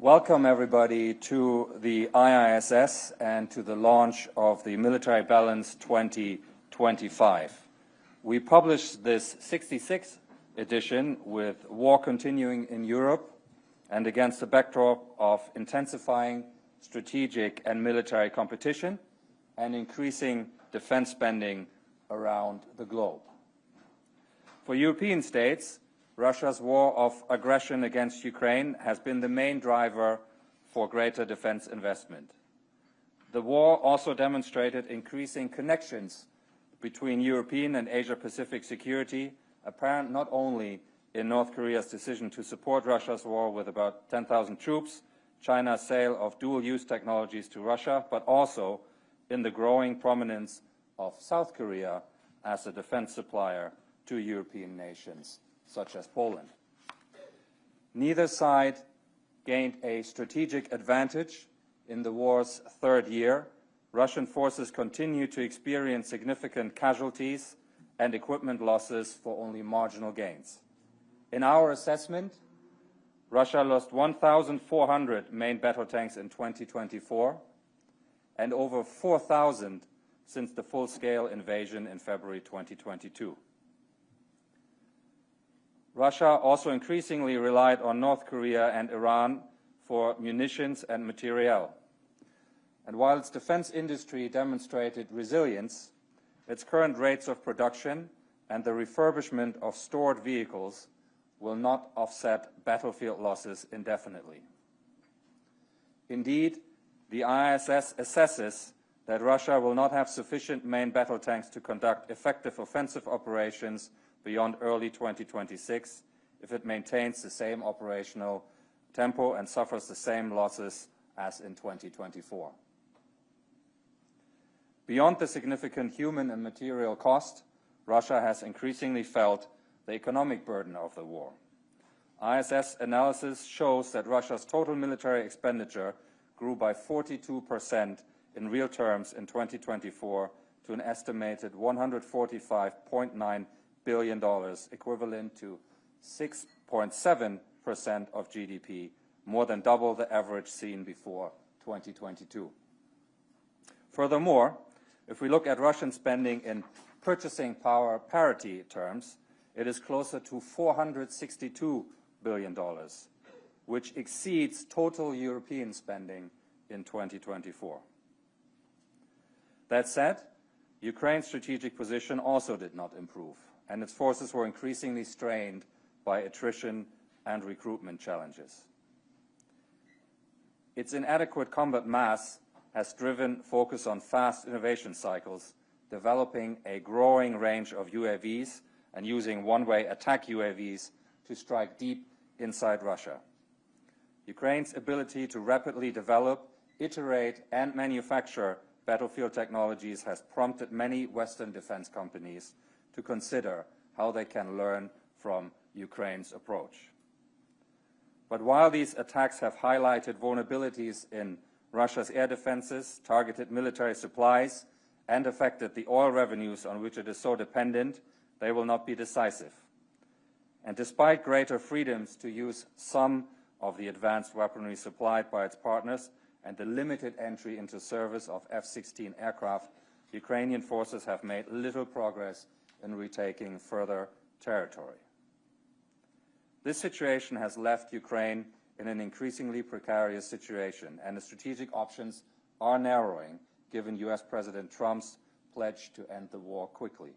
Welcome everybody to the IISS and to the launch of the Military Balance 2025. We published this 66th edition with war continuing in Europe and against the backdrop of intensifying strategic and military competition and increasing defense spending around the globe. For European states, Russia's war of aggression against Ukraine has been the main driver for greater defense investment. The war also demonstrated increasing connections between European and Asia-Pacific security, apparent not only in North Korea's decision to support Russia's war with about 10,000 troops, China's sale of dual-use technologies to Russia, but also in the growing prominence of South Korea as a defense supplier to European nations, such as Poland. Neither side gained a strategic advantage in the war's third year. Russian forces continue to experience significant casualties and equipment losses for only marginal gains. In our assessment, Russia lost 1,400 main battle tanks in 2024 and over 4,000 since the full-scale invasion in February 2022. Russia also increasingly relied on North Korea and Iran for munitions and materiel. And while its defense industry demonstrated resilience, its current rates of production and the refurbishment of stored vehicles will not offset battlefield losses indefinitely. Indeed, the IISS assesses that Russia will not have sufficient main battle tanks to conduct effective offensive operations beyond early 2026 if it maintains the same operational tempo and suffers the same losses as in 2024. Beyond the significant human and material cost, Russia has increasingly felt the economic burden of the war. ISS analysis shows that Russia's total military expenditure grew by 42% in real terms in 2024 to an estimated $145.9 billion, equivalent to 6.7% of GDP, more than double the average seen before 2022. Furthermore, if we look at Russian spending in purchasing power parity terms, it is closer to $462 billion, which exceeds total European spending in 2024. That said, Ukraine's strategic position also did not improve, and its forces were increasingly strained by attrition and recruitment challenges. Its inadequate combat mass has driven focus on fast innovation cycles, developing a growing range of UAVs and using one-way attack UAVs to strike deep inside Russia. Ukraine's ability to rapidly develop, iterate, and manufacture battlefield technologies has prompted many Western defense companies to consider how they can learn from Ukraine's approach. But while these attacks have highlighted vulnerabilities in Russia's air defenses, targeted military supplies, and affected the oil revenues on which it is so dependent, they will not be decisive. And despite greater freedoms to use some of the advanced weaponry supplied by its partners and the limited entry into service of F-16 aircraft, Ukrainian forces have made little progress in retaking further territory. This situation has left Ukraine in an increasingly precarious situation, and the strategic options are narrowing, given US President Trump's pledge to end the war quickly.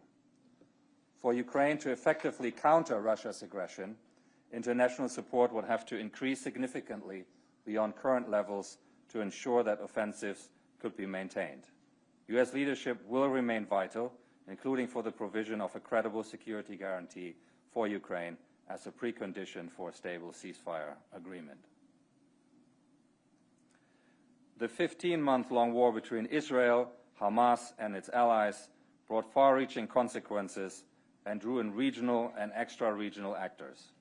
For Ukraine to effectively counter Russia's aggression, international support would have to increase significantly beyond current levels to ensure that offensives could be maintained. US leadership will remain vital, including for the provision of a credible security guarantee for Ukraine as a precondition for a stable ceasefire agreement. The 15-month-long war between Israel, Hamas, and its allies brought far-reaching consequences and drew in regional and extra-regional actors.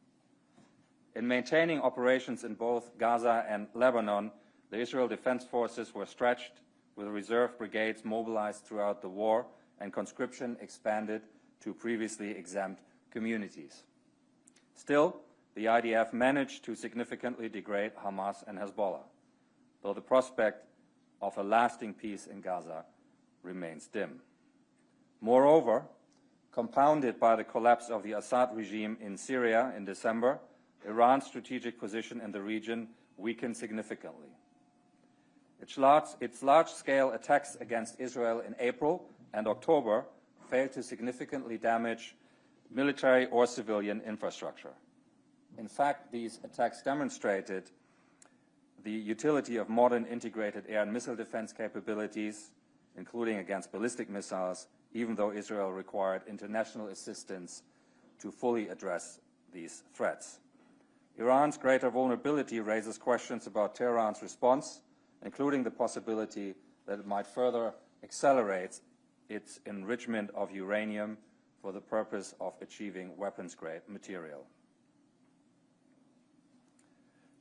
In maintaining operations in both Gaza and Lebanon, the Israel Defense Forces were stretched, with reserve brigades mobilized throughout the war and conscription expanded to previously exempt communities. Still, the IDF managed to significantly degrade Hamas and Hezbollah, though the prospect of a lasting peace in Gaza remains dim. Moreover, compounded by the collapse of the Assad regime in Syria in December, Iran's strategic position in the region weakened significantly. Its large-scale attacks against Israel in April and October failed to significantly damage military or civilian infrastructure. In fact, these attacks demonstrated the utility of modern integrated air and missile defense capabilities, including against ballistic missiles, even though Israel required international assistance to fully address these threats. Iran's greater vulnerability raises questions about Tehran's response, including the possibility that it might further accelerate its enrichment of uranium for the purpose of achieving weapons-grade material.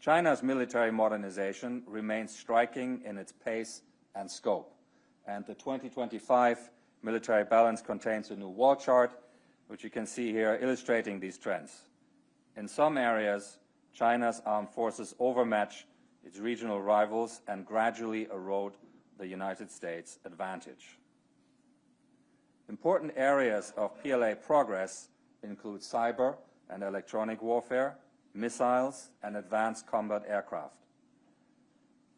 China's military modernization remains striking in its pace and scope, and the 2025 military balance contains a new wall chart, which you can see here illustrating these trends. In some areas, China's armed forces overmatch its regional rivals and gradually erode the United States' advantage. Important areas of PLA progress include cyber and electronic warfare, missiles, and advanced combat aircraft.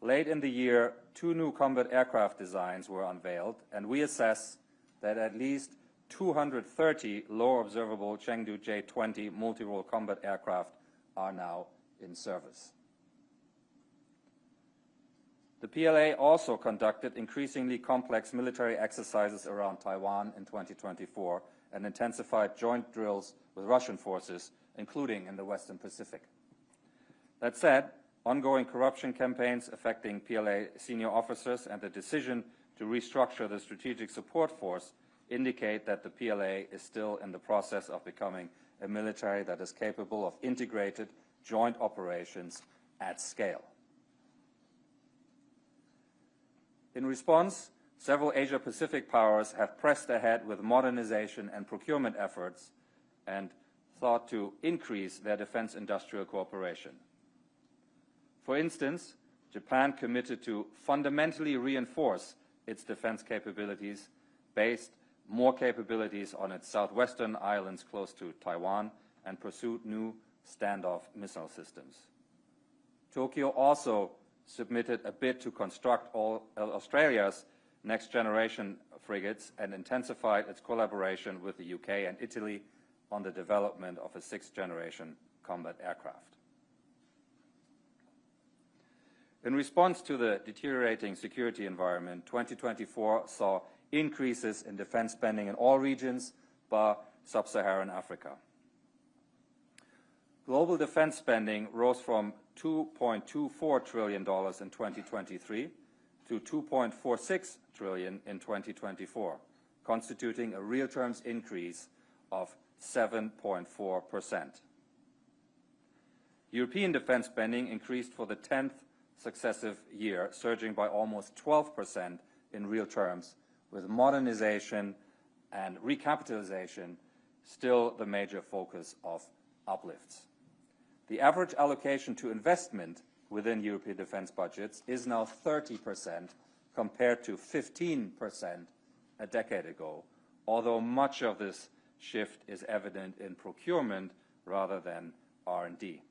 Late in the year, 2 new combat aircraft designs were unveiled, and we assess that at least 230 low-observable Chengdu J-20 multi-role combat aircraft are now in service. The PLA also conducted increasingly complex military exercises around Taiwan in 2024 and intensified joint drills with Russian forces, including in the Western Pacific. That said, ongoing corruption campaigns affecting PLA senior officers and the decision to restructure the Strategic Support Force indicate that the PLA is still in the process of becoming a military that is capable of integrated joint operations at scale. In response, several Asia-Pacific powers have pressed ahead with modernization and procurement efforts and thought to increase their defense industrial cooperation. For instance, Japan committed to fundamentally reinforce its defense capabilities, based more capabilities on its southwestern islands close to Taiwan, and pursued new standoff missile systems. Tokyo also submitted a bid to construct Australia's next-generation frigates and intensified its collaboration with the UK and Italy on the development of a 6th-generation combat aircraft. In response to the deteriorating security environment, 2024 saw increases in defense spending in all regions, bar sub-Saharan Africa. Global defense spending rose from $2.24 trillion in 2023 to $2.46 trillion in 2024, constituting a real terms increase of 7.4%. European defense spending increased for the 10th successive year, surging by almost 12% in real terms, with modernization and recapitalization still the major focus of uplifts. The average allocation to investment within European defense budgets is now 30% compared to 15% a decade ago, although much of this shift is evident in procurement rather than R&D.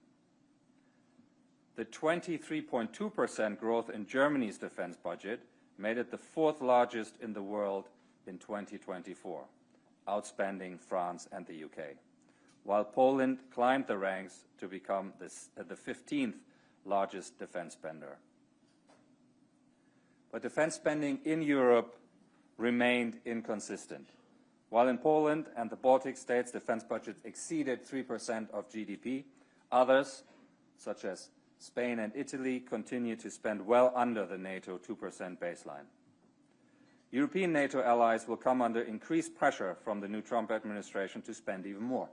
The 23.2% growth in Germany's defense budget made it the 4th largest in the world in 2024, outspending France and the UK, while Poland climbed the ranks to become the 15th largest defense spender. But defense spending in Europe remained inconsistent. While in Poland and the Baltic states defense budgets exceeded 3% of GDP, others, such as Spain and Italy, continue to spend well under the NATO 2% baseline. European NATO allies will come under increased pressure from the new Trump administration to spend even more.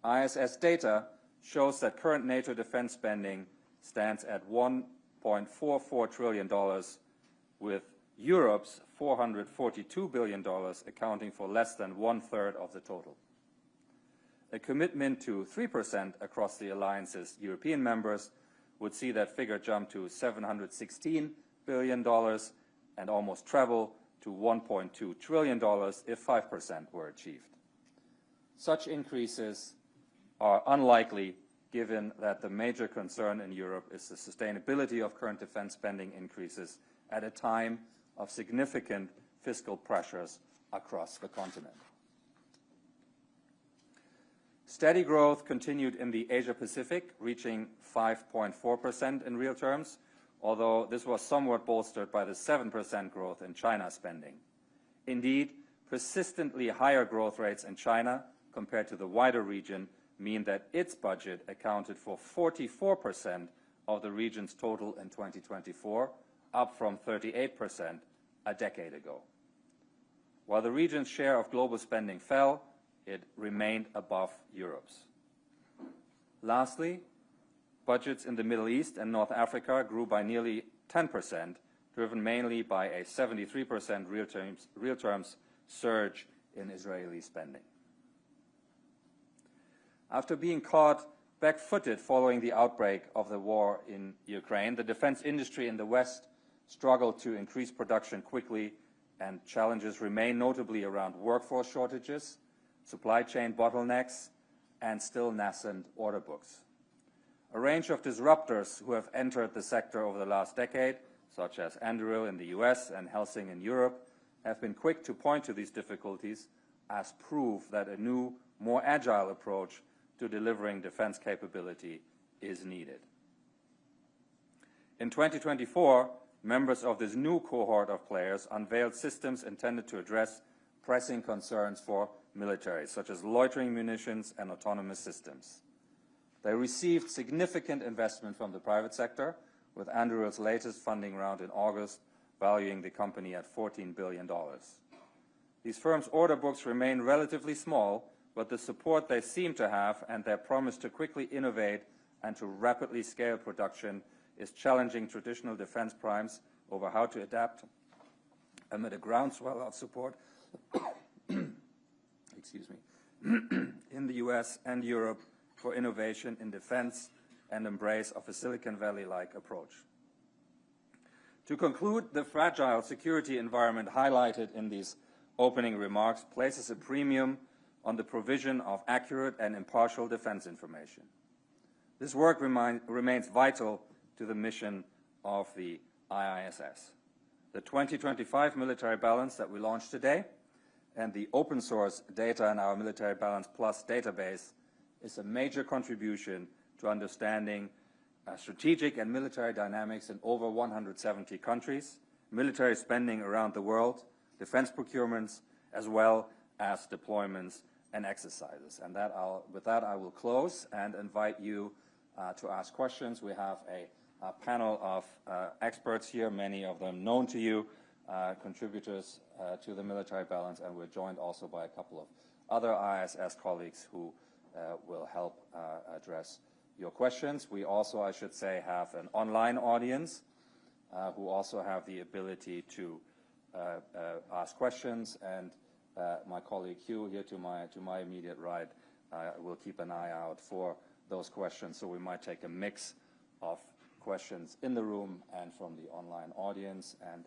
ISS data shows that current NATO defense spending stands at $1.44 trillion, with Europe's $442 billion accounting for less than 1/3 of the total. A commitment to 3% across the alliance's European members would see that figure jump to $716 billion and almost treble to $1.2 trillion if 5% were achieved. Such increases are unlikely given that the major concern in Europe is the sustainability of current defense spending increases at a time of significant fiscal pressures across the continent. Steady growth continued in the Asia-Pacific, reaching 5.4% in real terms, although this was somewhat bolstered by the 7% growth in China spending. Indeed, persistently higher growth rates in China compared to the wider region mean that its budget accounted for 44% of the region's total in 2024, up from 38% a decade ago. While the region's share of global spending fell, it remained above Europe's. Lastly, budgets in the Middle East and North Africa grew by nearly 10%, driven mainly by a 73% real terms surge in Israeli spending. After being caught back-footed following the outbreak of the war in Ukraine, the defense industry in the West struggled to increase production quickly, and challenges remain, notably around workforce shortages, supply chain bottlenecks, and still nascent order books. A range of disruptors who have entered the sector over the last decade, such as Anduril in the US and Helsing in Europe, have been quick to point to these difficulties as proof that a new, more agile approach to delivering defense capability is needed. In 2024, members of this new cohort of players unveiled systems intended to address pressing concerns for militaries, such as loitering munitions and autonomous systems. They received significant investment from the private sector, with Anduril's latest funding round in August valuing the company at $14 billion. These firms' order books remain relatively small, but the support they seem to have and their promise to quickly innovate and to rapidly scale production is challenging traditional defense primes over how to adapt amid a groundswell of support excuse me, in the US and Europe for innovation in defense and embrace of a Silicon Valley-like approach. To conclude, the fragile security environment highlighted in these opening remarks places a premium on the provision of accurate and impartial defense information. This work remains vital to the mission of the IISS. The 2025 military balance that we launched today and the open source data in our Military Balance Plus database is a major contribution to understanding strategic and military dynamics in over 170 countries, military spending around the world, defense procurements, as well as deployments and exercises. And with that, I will close and invite you to ask questions. We have a panel of experts here, many of them known to you, contributors to the military balance, and we're joined also by a couple of other ISS colleagues who will help address your questions. We also, I should say, have an online audience who also have the ability to ask questions, and my colleague Hugh here to my immediate right will keep an eye out for those questions. So we might take a mix of questions in the room and from the online audience. And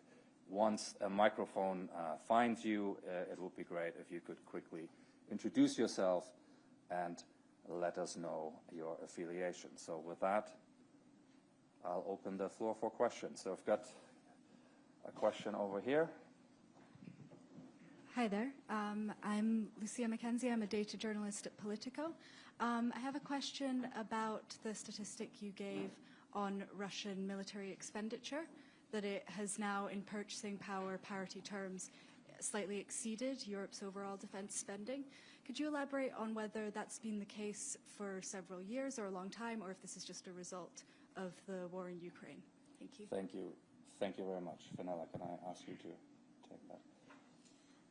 once a microphone finds you, it would be great if you could quickly introduce yourself and let us know your affiliation. So with that, I'll open the floor for questions. So I've got a question over here. Hi there. I'm Lucia McKenzie. I'm a data journalist at Politico. I have a question about the statistic you gave on Russian military expenditure, that it has now, in purchasing power parity terms, slightly exceeded Europe's overall defense spending. Could you elaborate on whether that's been the case for several years or a long time, or if this is just a result of the war in Ukraine? Thank you. Thank you. Thank you very much. Fenella, can I ask you to take that?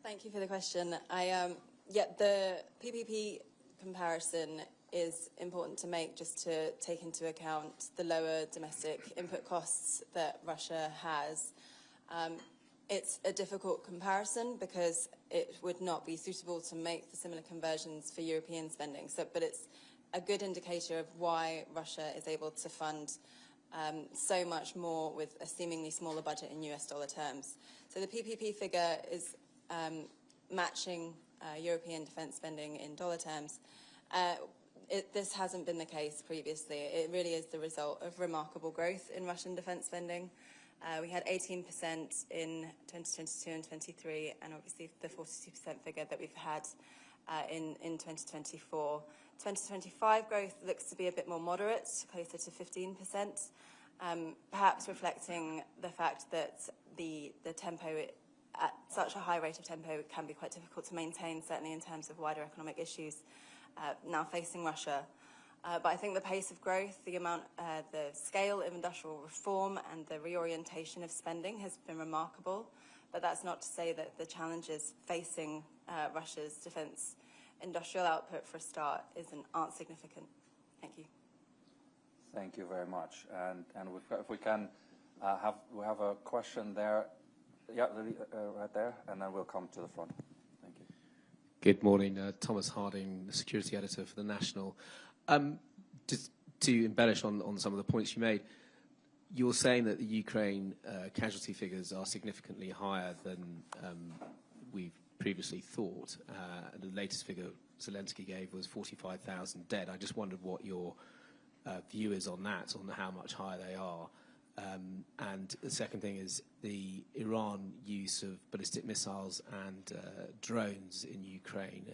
Thank you for the question. The PPP comparison is important to make, just to take into account the lower domestic input costs that Russia has. It's a difficult comparison because it would not be suitable to make the similar conversions for European spending. But it's a good indicator of why Russia is able to fund so much more with a seemingly smaller budget in US dollar terms. So the PPP figure is matching European defence spending in dollar terms. This hasn't been the case previously. It really is the result of remarkable growth in Russian defence spending. We had 18% in 2022 and 23, and obviously the 42% figure that we've had in 2024. 2025 growth looks to be a bit more moderate, closer to 15%, perhaps reflecting the fact that the tempo at such a high rate of tempo can be quite difficult to maintain, certainly in terms of wider economic issues now facing Russia. But I think the pace of growth, the scale of industrial reform and the reorientation of spending has been remarkable. But that's not to say that the challenges facing Russia's defence industrial output, for a start, aren't significant. Thank you. Thank you very much. And if we can we have a question there. Yeah, right there, and then we'll come to the front. Thank you. Good morning, Thomas Harding, the security editor for The National. Just to embellish on some of the points you made, you're saying that the Ukraine casualty figures are significantly higher than we've previously thought. The latest figure Zelensky gave was 45,000 dead. I just wondered what your view is on that, on how much higher they are. And the second thing is the Iran use of ballistic missiles and drones in Ukraine.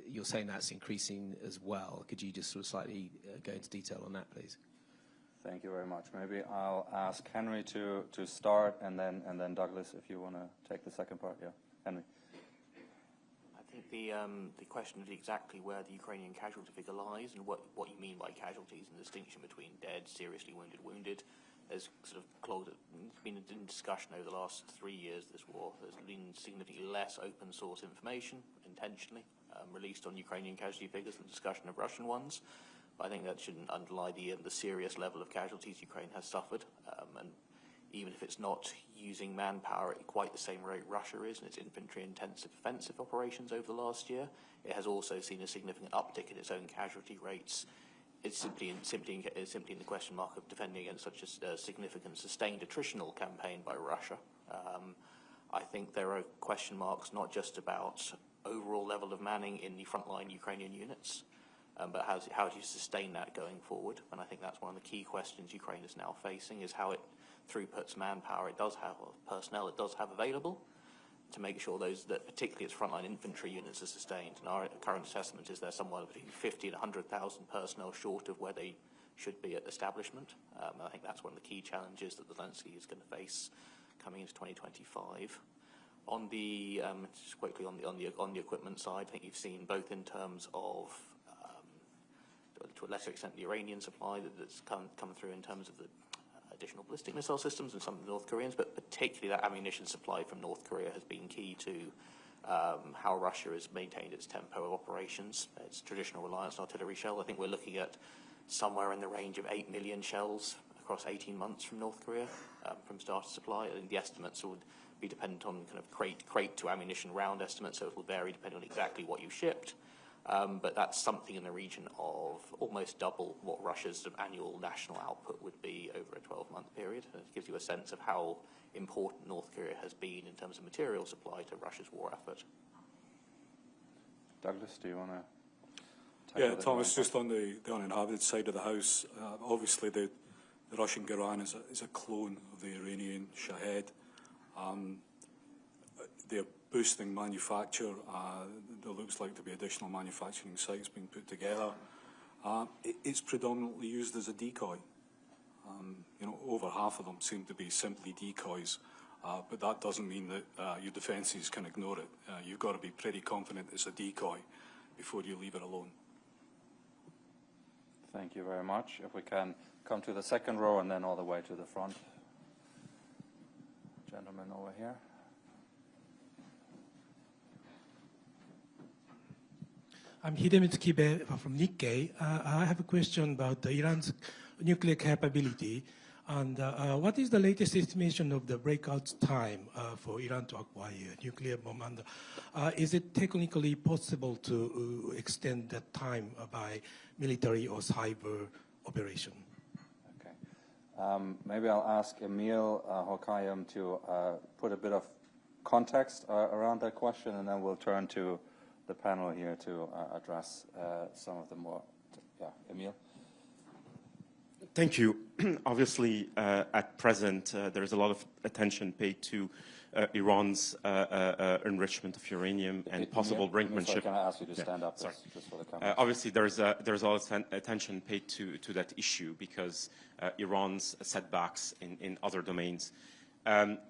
You're saying that's increasing as well. Could you just sort of slightly go into detail on that, please? Thank you very much. Maybe I'll ask Henry to start, and then Douglas, if you want to take the second part. Yeah, Henry. I think the question is exactly where the Ukrainian casualty figure lies and what you mean by casualties and the distinction between dead, seriously wounded. There's sort of been in discussion over the last 3 years of this war. There's been significantly less open source information, intentionally, released on Ukrainian casualty figures than discussion of Russian ones. But I think that shouldn't underlie the serious level of casualties Ukraine has suffered. And even if it's not using manpower at quite the same rate Russia is in its infantry-intensive offensive operations over the last year, it has also seen a significant uptick in its own casualty rates. It's simply in the question mark of defending against such a significant sustained attritional campaign by Russia. I think there are question marks not just about overall level of manning in the frontline Ukrainian units, but how do you sustain that going forward? And I think that's one of the key questions Ukraine is now facing, is how it throughputs manpower it does have, or personnel it does have available, to make sure that particularly its frontline infantry units are sustained. And our current assessment is they're somewhere between 50 and 100,000 personnel short of where they should be at establishment. And I think that's one of the key challenges that Zelensky is going to face coming into 2025. On the just quickly on the equipment side, I think you've seen both in terms of to a lesser extent the Iranian supply that's come through in terms of the additional ballistic missile systems and some of the North Koreans, but particularly that ammunition supply from North Korea has been key to how Russia has maintained its tempo of operations, its traditional reliance on artillery shell. I think we're looking at somewhere in the range of 8 million shells across 18 months from North Korea from starter supply. I think the estimates would be dependent on kind of crate to ammunition round estimates, so it will vary depending on exactly what you shipped. But that's something in the region of almost double what Russia's annual national output would be over a 12-month period. And it gives you a sense of how important North Korea has been in terms of material supply to Russia's war effort. Douglas, do you want to? Yeah, Thomas, just on the uninhabited side of the house, obviously the Russian Goran is a clone of the Iranian Shahed. They're boosting manufacture. There looks like to be additional manufacturing sites being put together. It's predominantly used as a decoy. Over half of them seem to be simply decoys, but that doesn't mean that your defences can ignore it. You've got to be pretty confident it's a decoy before you leave it alone. Thank you very much. If we can come to the second row and then all the way to the front. Gentleman over here. I'm Hidemitsu Kibe from Nikkei. I have a question about Iran's nuclear capability. And what is the latest estimation of the breakout time for Iran to acquire nuclear bomb? And is it technically possible to extend that time by military or cyber operation? Okay. Maybe I'll ask Emil Hokayem to put a bit of context around that question, and then we'll turn to the panel here to address some of the more. Yeah, Emil. Thank you. Obviously, at present, there is a lot of attention paid to Iran's enrichment of uranium and possible brinkmanship. Sorry, can I ask you to stand up just for the camera? Obviously, there's a lot of attention paid to that issue because Iran's setbacks in other domains.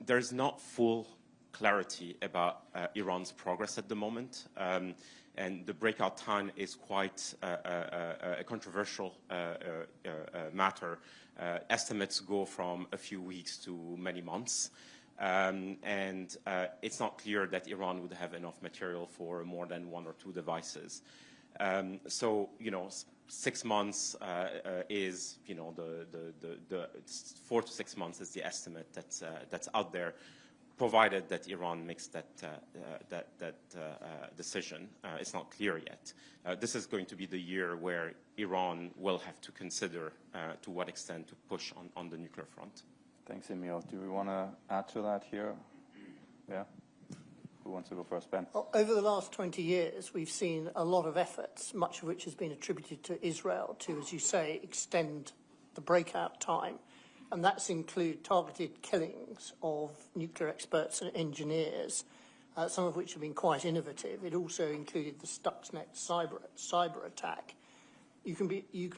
There's not full clarity about Iran's progress at the moment. And the breakout time is quite a controversial matter. Estimates go from a few weeks to many months. And it's not clear that Iran would have enough material for more than 1 or 2 devices. So, 6 months is, the 4 to 6 months is the estimate that's out there, provided that Iran makes that decision. It's not clear yet. This is going to be the year where Iran will have to consider to what extent to push on the nuclear front. Thanks, Emil. Do we want to add to that here? Yeah? Who wants to go first? Ben? Well, over the last 20 years, we've seen a lot of efforts, much of which has been attributed to Israel, to, as you say, extend the breakout time. And that's include targeted killings of nuclear experts and engineers, some of which have been quite innovative. It also included the Stuxnet cyber attack. You can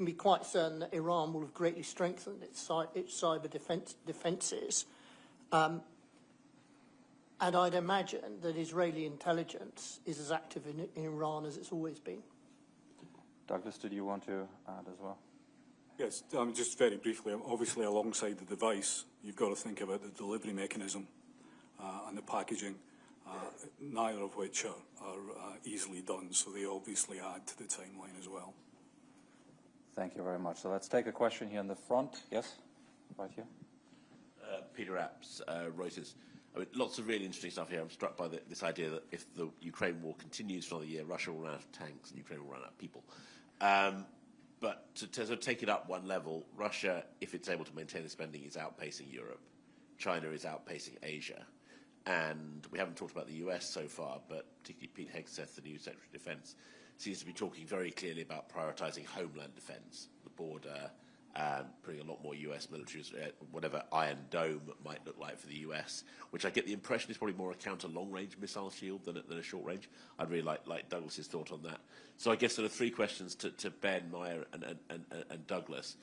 be quite certain that Iran will have greatly strengthened its cyber defences. And I'd imagine that Israeli intelligence is as active in Iran as it's always been. Douglas, did you want to add as well? Yes, just very briefly, obviously alongside the device, you've got to think about the delivery mechanism and the packaging, neither of which are easily done, so they obviously add to the timeline as well. Thank you very much. So let's take a question here in the front. Yes, right here. Peter Apps, Reuters. I mean, lots of really interesting stuff here. I'm struck by this idea that if the Ukraine war continues for another year, Russia will run out of tanks and Ukraine will run out of people. But to sort of take it up one level, Russia, if it's able to maintain the spending, is outpacing Europe. China is outpacing Asia. And we haven't talked about the US so far, but particularly Pete Hegseth, the new Secretary of Defense, seems to be talking very clearly about prioritizing homeland defense, the border, putting a lot more US military, whatever Iron Dome might look like for the US, which I get the impression is probably more a counter long-range missile shield than a short-range. I'd really like Douglas's thought on that. So I guess sort of 3 questions to Ben, Meyer, and Douglas.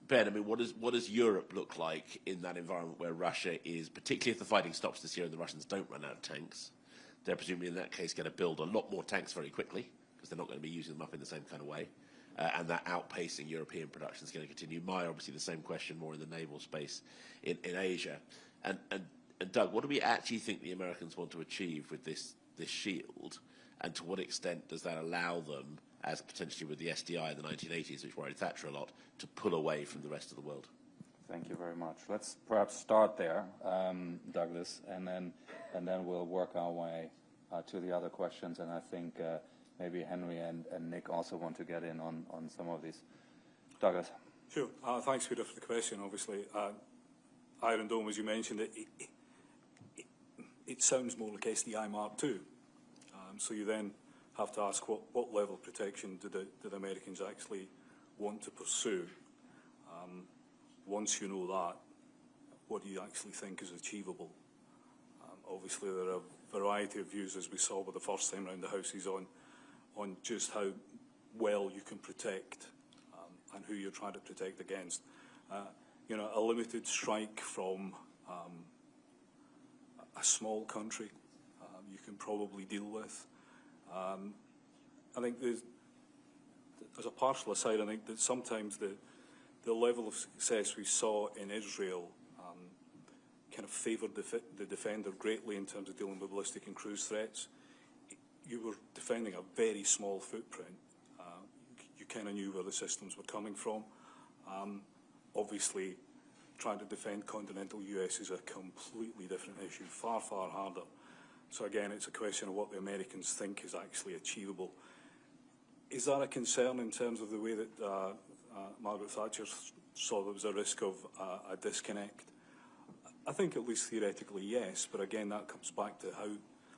Ben, I mean, what does Europe look like in that environment where Russia is, particularly if the fighting stops this year and the Russians don't run out of tanks? They're presumably in that case going to build a lot more tanks very quickly because they're not going to be using them up in the same kind of way. And that outpacing European production is going to continue. Meyer, obviously the same question, more in the naval space in Asia. And Doug, what do we actually think the Americans want to achieve with this shield? And to what extent does that allow them, as potentially with the SDI in the 1980s, which worried Thatcher a lot, to pull away from the rest of the world? Thank you very much. Let's perhaps start there, Douglas, and then we'll work our way to the other questions. And I think maybe Henry and Nick also want to get in on some of these. Douglas. Sure. Thanks, Peter, for the question. Obviously, Iron Dome, as you mentioned, it sounds more like SDI Mark II. So you then have to ask what level of protection do the Americans actually want to pursue? Once you know that, what do you actually think is achievable? Obviously, there are a variety of views, as we saw with the first time round the Houses, on just how well you can protect and who you're trying to protect against. A limited strike from a small country you can probably deal with. I think as a partial aside, I think that sometimes the level of success we saw in Israel kind of favoured the defender greatly in terms of dealing with ballistic and cruise threats. You were defending a very small footprint. You kind of knew where the systems were coming from. Obviously, trying to defend continental US is a completely different issue, far, far harder. So again, it's a question of what the Americans think is actually achievable. Is that a concern in terms of the way that Margaret Thatcher saw there was a risk of a disconnect? I think at least theoretically, yes, but again, that comes back to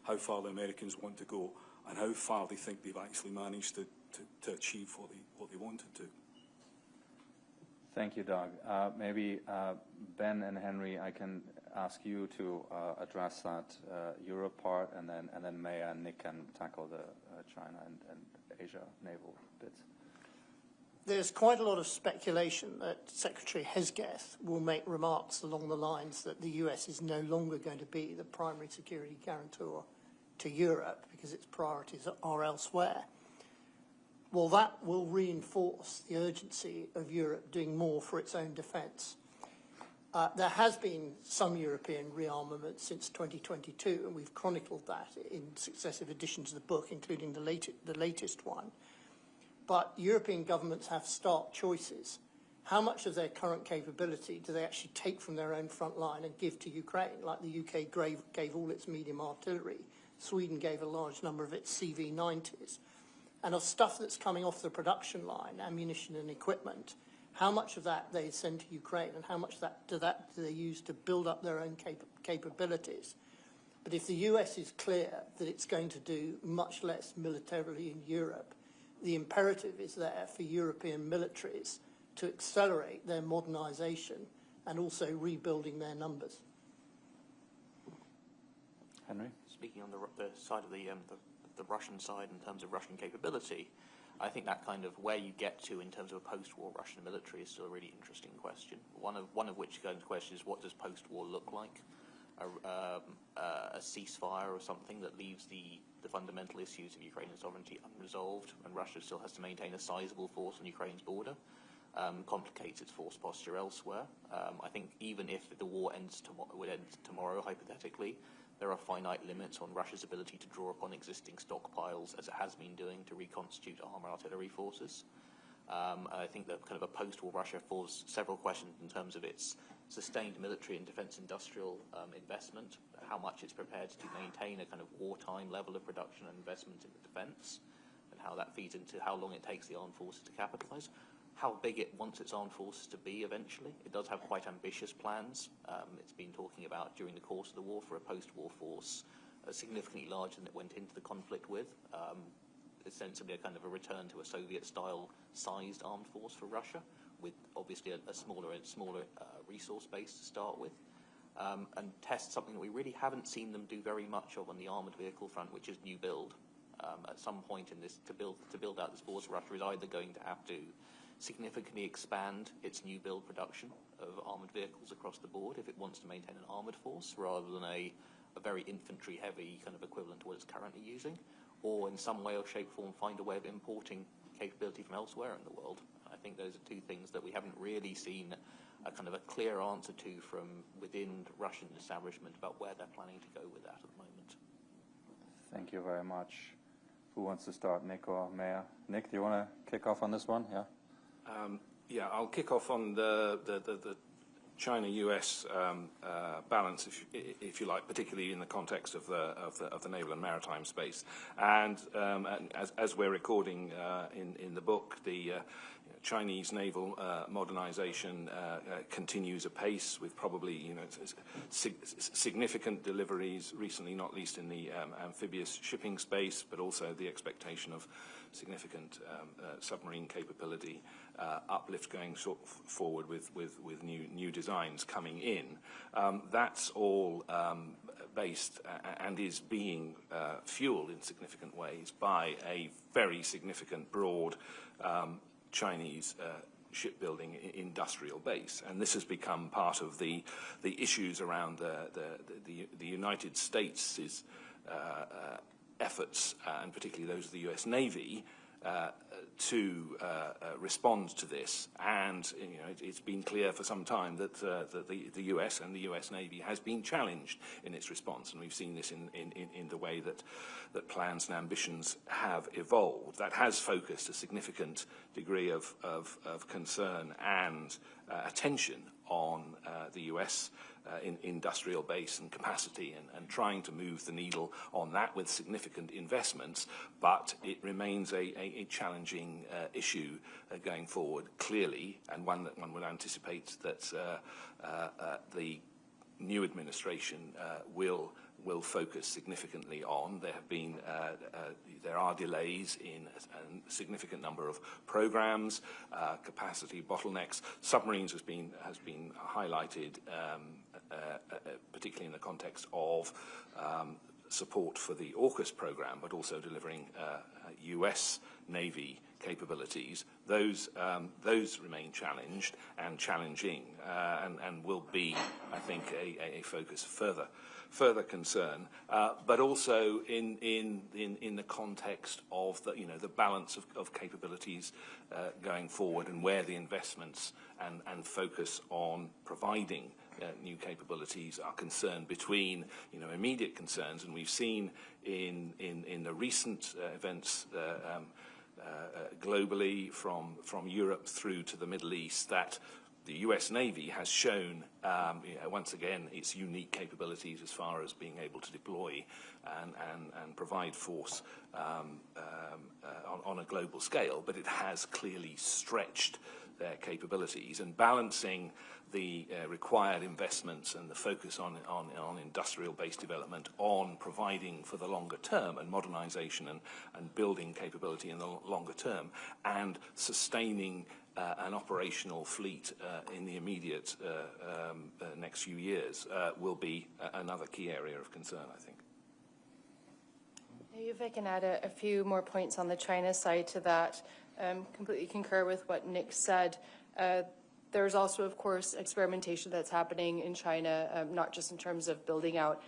how far the Americans want to go and how far they think they've actually managed to achieve what they wanted to. Thank you, Doug. Maybe Ben and Henry, I can ask you to address that Europe part, and then Maya and Nick can tackle the China and Asia naval bits. There's quite a lot of speculation that Secretary Hesketh will make remarks along the lines that the US is no longer going to be the primary security guarantor to Europe because its priorities are elsewhere. Well, that will reinforce the urgency of Europe doing more for its own defence. There has been some European rearmament since 2022, and we've chronicled that in successive editions of the book, including the latest one. But European governments have stark choices. How much of their current capability do they actually take from their own front line and give to Ukraine? Like the UK gave all its medium artillery. Sweden gave a large number of its CV-90s. And of stuff that's coming off the production line, ammunition and equipment, how much of that they send to Ukraine and how much of that do they use to build up their own capabilities? But if the US is clear that it's going to do much less militarily in Europe, the imperative is there for European militaries to accelerate their modernisation and also rebuilding their numbers. Henry? Speaking on the side of the Russian side in terms of Russian capability, I think that kind of where you get to in terms of a post-war Russian military is still a really interesting question. One of which goes to question is, what does post-war look like? A ceasefire or something that leaves the fundamental issues of Ukrainian sovereignty unresolved, and Russia still has to maintain a sizable force on Ukraine's border, complicates its force posture elsewhere. I think even if the war would end tomorrow, hypothetically, there are finite limits on Russia's ability to draw upon existing stockpiles, as it has been doing, to reconstitute armour artillery forces. I think that kind of a post-war Russia falls several questions in terms of its sustained military and defence industrial investment, how much it's prepared to maintain a kind of wartime level of production and investment in the defence, and how that feeds into how long it takes the armed forces to capitalise, how big it wants its armed forces to be eventually. It does have quite ambitious plans. It's been talking about, during the course of the war, for a post-war force significantly larger than it went into the conflict with, ostensibly a kind of a return to a Soviet-style sized armed force for Russia, with obviously a smaller resource base to start with, and test something that we really haven't seen them do very much of on the armoured vehicle front, which is new build. At some point in this, to build out this force, Russia is either going to have to significantly expand its new build production of armoured vehicles across the board if it wants to maintain an armoured force, rather than a very infantry-heavy kind of equivalent to what it's currently using, or in some way or shape or form find a way of importing capability from elsewhere in the world. I think those are two things that we haven't really seen a kind of a clear answer to from within the Russian establishment about where they're planning to go with that at the moment. Thank you very much. Who wants to start, Nick or Maya? Nick, do you want to kick off on this one? Yeah. Yeah, I'll kick off on the China-US balance, if you like, particularly in the context of the naval and maritime space. And as we're recording in the book, the Chinese naval modernization continues apace, with probably significant deliveries recently, not least in the amphibious shipping space, but also the expectation of significant submarine capability uplift going forward with new designs coming in. That's all based and is being fueled in significant ways by a very significant, broad Chinese shipbuilding industrial base, and this has become part of the issues around the United States' efforts, and particularly those of the US Navy, to respond to this. And it's been clear for some time that the US and the US Navy has been challenged in its response, and we've seen this in the way that plans and ambitions have evolved. That has focused a significant degree of concern and attention on the US in industrial base and capacity, and trying to move the needle on that with significant investments, but it remains a challenging issue going forward, clearly, and one that one would anticipate that the new administration will focus significantly on. There have been there are delays in a significant number of programs, capacity bottlenecks. Submarines has been highlighted, particularly in the context of support for the AUKUS program, but also delivering US Navy capabilities. Those remain challenged and challenging, and will be, I think, a focus further concern, but also in the context of the balance of capabilities going forward, and where the investments and focus on providing new capabilities are concerned between immediate concerns. And we've seen in the recent events globally, from Europe through to the Middle East, that the US Navy has shown once again its unique capabilities as far as being able to deploy and provide force on a global scale, but it has clearly stretched their capabilities, and balancing the required investments and the focus on industrial-based development, on providing for the longer term and modernization and building capability in the longer term, and sustaining an operational fleet in the immediate next few years will be another key area of concern, I think. If I can add a few more points on the China side to that, completely concur with what Nick said. There's also, of course, experimentation that's happening in China, not just in terms of building out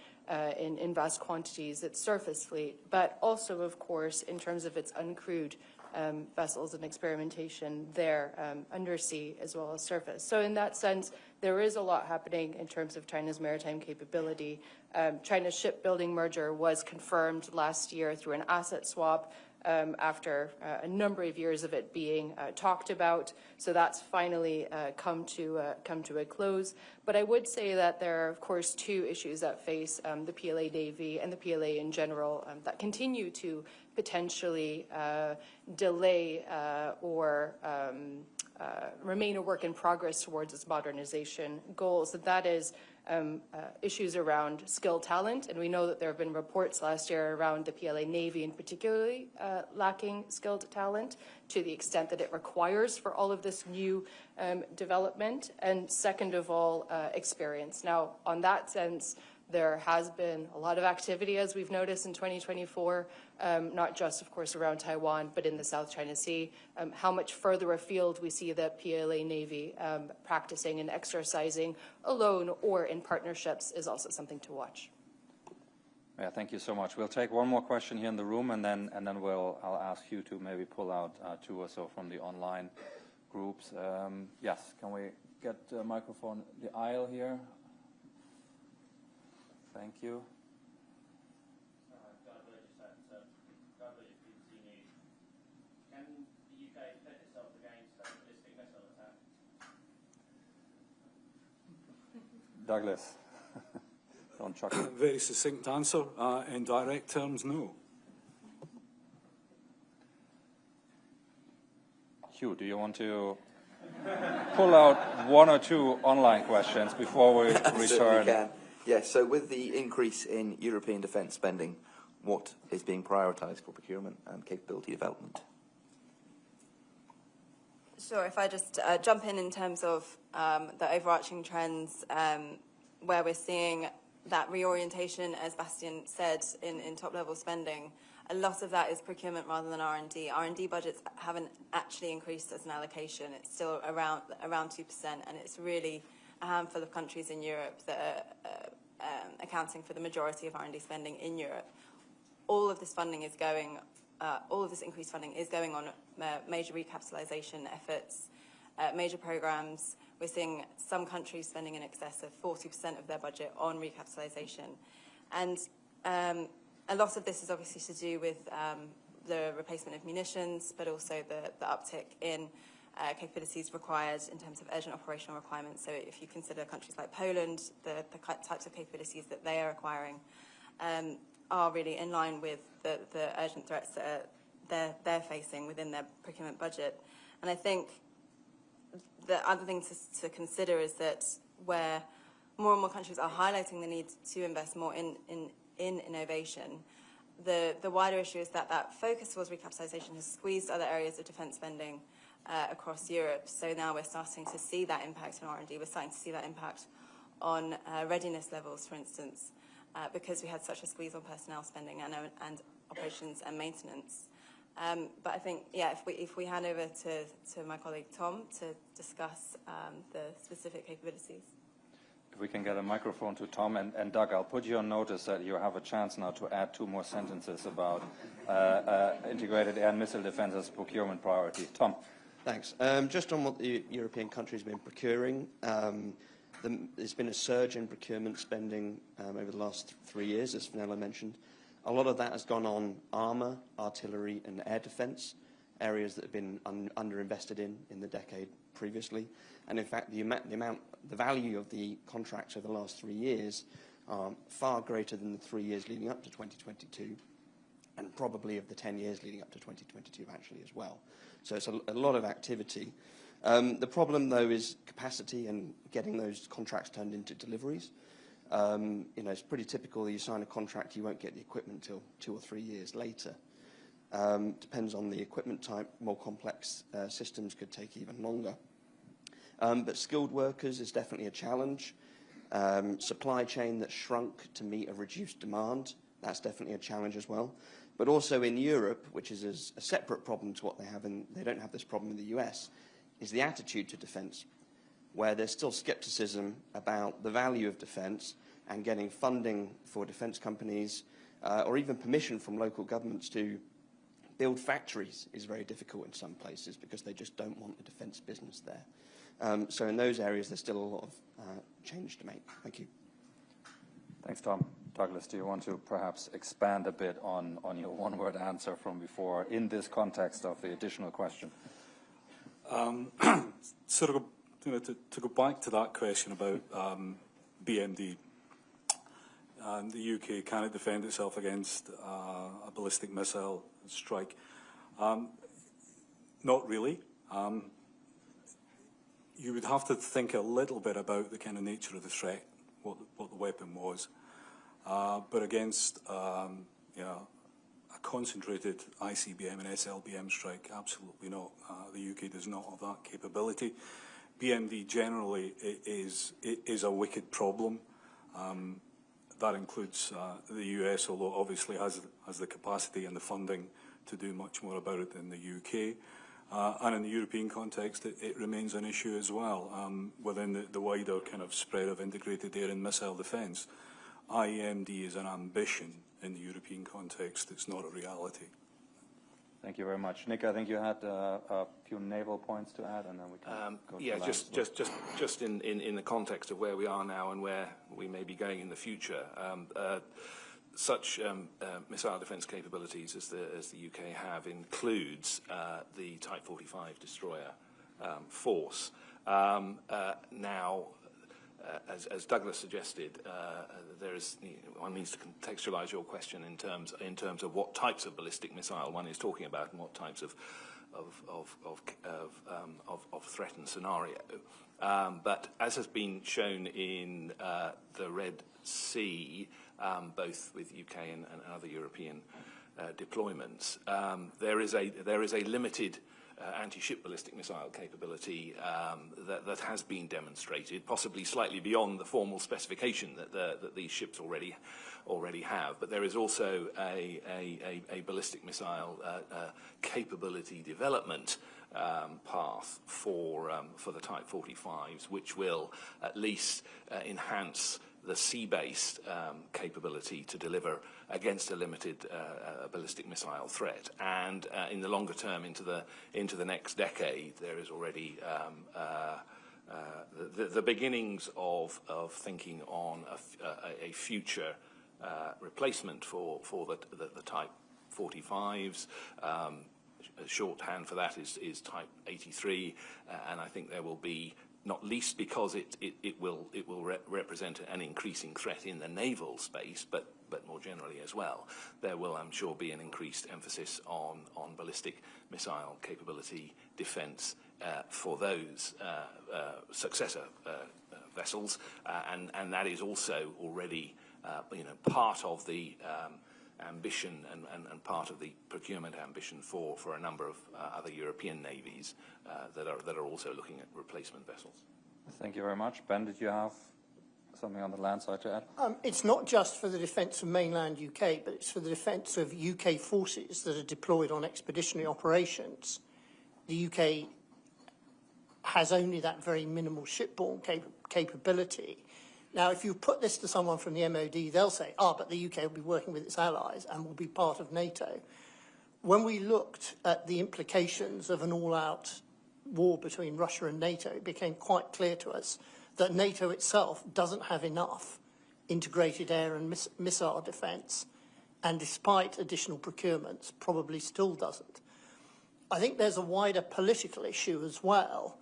in vast quantities its surface fleet, but also, of course, in terms of its uncrewed vessels and experimentation there, undersea as well as surface. So in that sense, there is a lot happening in terms of China's maritime capability. China's shipbuilding merger was confirmed last year through an asset swap, after a number of years of it being talked about. So that's finally come to a close. But I would say that there are, of course, two issues that face the PLA Navy and the PLA in general that continue to potentially delay or remain a work in progress towards its modernization goals. And that is issues around skilled talent, and we know that there have been reports last year around the PLA Navy in particularly lacking skilled talent to the extent that it requires for all of this new development, and second of all, experience. Now, on that sense, there has been a lot of activity, as we've noticed in 2024, not just, of course, around Taiwan, but in the South China Sea. How much further afield we see the PLA Navy practicing and exercising alone or in partnerships is also something to watch. Yeah, thank you so much. We'll take one more question here in the room, and then I'll ask you to maybe pull out two or so from the online groups. Yes, can we get the microphone, the aisle here? Thank you. Can the UK defend itself against a ballistic missile attack? Douglas. Don't chuck it. Very succinct answer. In direct terms, no. Hugh, do you want to pull out one or two online questions before we return? Certainly can. Yes, so with the increase in European defence spending, what is being prioritised for procurement and capability development? Sure, if I just jump in terms of the overarching trends, where we're seeing that reorientation, as Bastian said, in top-level spending. A lot of that is procurement rather than R&D. R&D budgets haven't actually increased as an allocation. It's still around 2%, and it's really a handful of countries in Europe that are accounting for the majority of R&D spending in Europe. All of this funding is going, all of this increased funding is going on major recapitalisation efforts, major programs. We're seeing some countries spending in excess of 40% of their budget on recapitalisation. And a lot of this is obviously to do with the replacement of munitions, but also the uptick in capabilities required in terms of urgent operational requirements. So if you consider countries like Poland, the types of capabilities that they are acquiring are really in line with the urgent threats that they're facing within their procurement budget. And I think the other thing to consider is that where more and more countries are highlighting the need to invest more in innovation, the wider issue is that focus towards recapitalisation has squeezed other areas of defence spending across Europe. So now we're starting to see that impact on R&D. We're starting to see that impact on readiness levels, for instance, because we had such a squeeze on personnel spending and operations and maintenance. But I think, yeah, if we hand over to my colleague Tom to discuss the specific capabilities. If we can get a microphone to Tom, and Doug, I'll put you on notice that you have a chance now to add 2 more sentences about integrated air and missile defense as procurement priority. Tom. Thanks. Just on what the European countries have been procuring, there's been a surge in procurement spending over the last 3 years, as Fenella mentioned. A lot of that has gone on armour, artillery and air defence, areas that have been underinvested in the decade previously. And in fact, the value of the contracts over the last 3 years are far greater than the 3 years leading up to 2022, and probably of the 10 years leading up to 2022 actually as well. So it's a lot of activity. The problem, though, is capacity and getting those contracts turned into deliveries. It's pretty typical that you sign a contract, you won't get the equipment until 2 or 3 years later. Depends on the equipment type. More complex systems could take even longer. But skilled workers is definitely a challenge. Supply chain that shrunk to meet a reduced demand, that's definitely a challenge as well. But also in Europe, which is a separate problem to what they have, and they don't have this problem in the US, is the attitude to defence, where there's still scepticism about the value of defence, and getting funding for defence companies or even permission from local governments to build factories is very difficult in some places because they just don't want a defence business there. So in those areas, there's still a lot of change to make. Thank you. Thanks, Tom. Douglas, do you want to perhaps expand a bit on your one-word answer from before in this context of the additional question? To go back to that question about BMD, and the UK cannot defend itself against a ballistic missile strike. Not really. You would have to think a little bit about the kind of nature of the threat, what the weapon was. But against a concentrated ICBM and SLBM strike, absolutely not. The UK does not have that capability. BMD generally is a wicked problem. That includes the US, although obviously has the capacity and the funding to do much more about it than the UK. And in the European context, it remains an issue as well within the wider kind of spread of integrated air and missile defence. IEMD is an ambition in the European context. It's not a reality. Thank you very much. Nick, I think you had a few naval points to add, and then we can go to just in the context of where we are now and where we may be going in the future. Such missile defence capabilities as the UK have includes the Type 45 destroyer force. Now, as Douglas suggested, one needs to contextualise your question in terms of what types of ballistic missile one is talking about and what types of threat and scenario. But as has been shown in the Red Sea, both with UK and other European deployments, there is a limited anti-ship ballistic missile capability that has been demonstrated, possibly slightly beyond the formal specification that these ships already have. But there is also a ballistic missile capability development path for the Type 45s, which will at least enhance the sea-based capability to deliver against a limited ballistic missile threat. And in the longer term, into the next decade, there is already the beginnings of thinking on a future replacement for the Type 45s. shorthand for that is Type 83, and I think there will be, not least because it will represent an increasing threat in the naval space, but more generally as well, there will, I'm sure, be an increased emphasis on ballistic missile capability defence for those successor vessels, and that is also already part of the ambition and part of the procurement ambition for a number of other European navies that are also looking at replacement vessels. Thank you very much. Ben, did you have something on the land side to add? It's not just for the defence of mainland UK, but it's for the defence of UK forces that are deployed on expeditionary operations. The UK has only that very minimal shipborne capability. Now, if you put this to someone from the MOD, they'll say, but the UK will be working with its allies and will be part of NATO. When we looked at the implications of an all-out war between Russia and NATO, it became quite clear to us that NATO itself doesn't have enough integrated air and missile defence, and despite additional procurements, probably still doesn't. I think there's a wider political issue as well.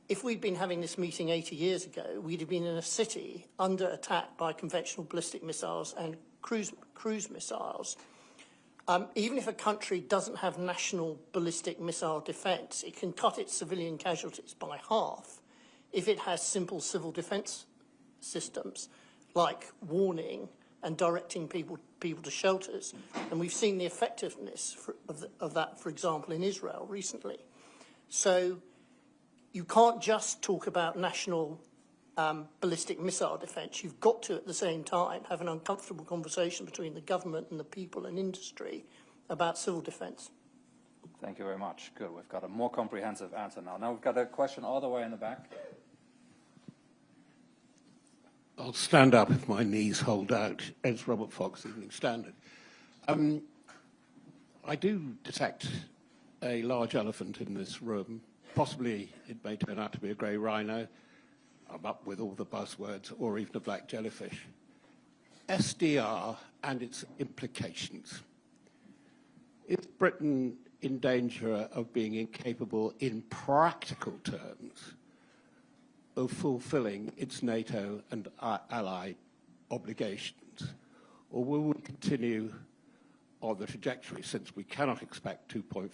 If we'd been having this meeting 80 years ago, we'd have been in a city under attack by conventional ballistic missiles and cruise missiles. Even if a country doesn't have national ballistic missile defence, it can cut its civilian casualties by half if it has simple civil defence systems like warning and directing people to shelters. And we've seen the effectiveness of that, for example, in Israel recently. So you can't just talk about national ballistic missile defence. You've got to, at the same time, have an uncomfortable conversation between the government and the people and industry about civil defence. Thank you very much. Good. We've got a more comprehensive answer now. Now we've got a question all the way in the back. I'll stand up if my knees hold out. It's Robert Fox, Evening Standard. I do detect a large elephant in this room. Possibly it may turn out to be a grey rhino. I'm up with all the buzzwords, or even a black jellyfish. SDR and its implications. Is Britain in danger of being incapable in practical terms of fulfilling its NATO and ally obligations? Or will we continue on the trajectory, since we cannot expect 2.5%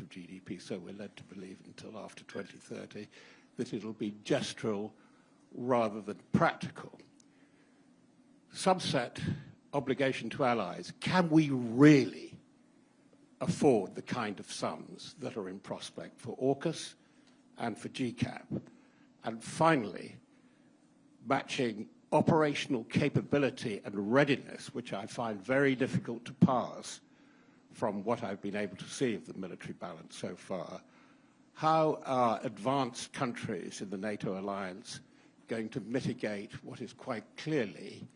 of GDP, so we're led to believe until after 2030, that it'll be gestural rather than practical? Subset obligation to allies. Can we really afford the kind of sums that are in prospect for AUKUS and for GCAP? And finally, matching operational capability and readiness, which I find very difficult to parse from what I've been able to see of the military balance so far. How are advanced countries in the NATO alliance going to mitigate what is quite clearly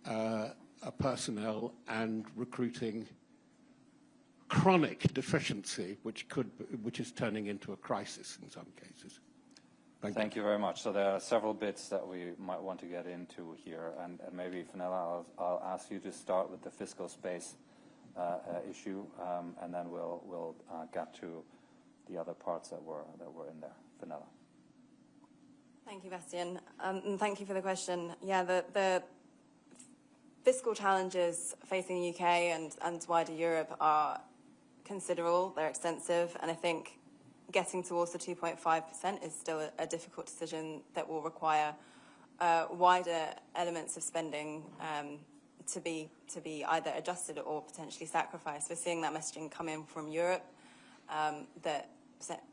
a personnel and recruiting chronic deficiency, which is turning into a crisis in some cases? Thank you very much. So there are several bits that we might want to get into here, and maybe, Fenella, I'll ask you to start with the fiscal space issue, and then we'll get to the other parts that were in there. Fenella. Thank you, Bastian, and thank you for the question. Yeah, the fiscal challenges facing the UK and wider Europe are considerable. They're extensive, and I think getting towards the 2.5% is still a difficult decision that will require wider elements of spending to be either adjusted or potentially sacrificed. We're seeing that messaging come in from Europe, that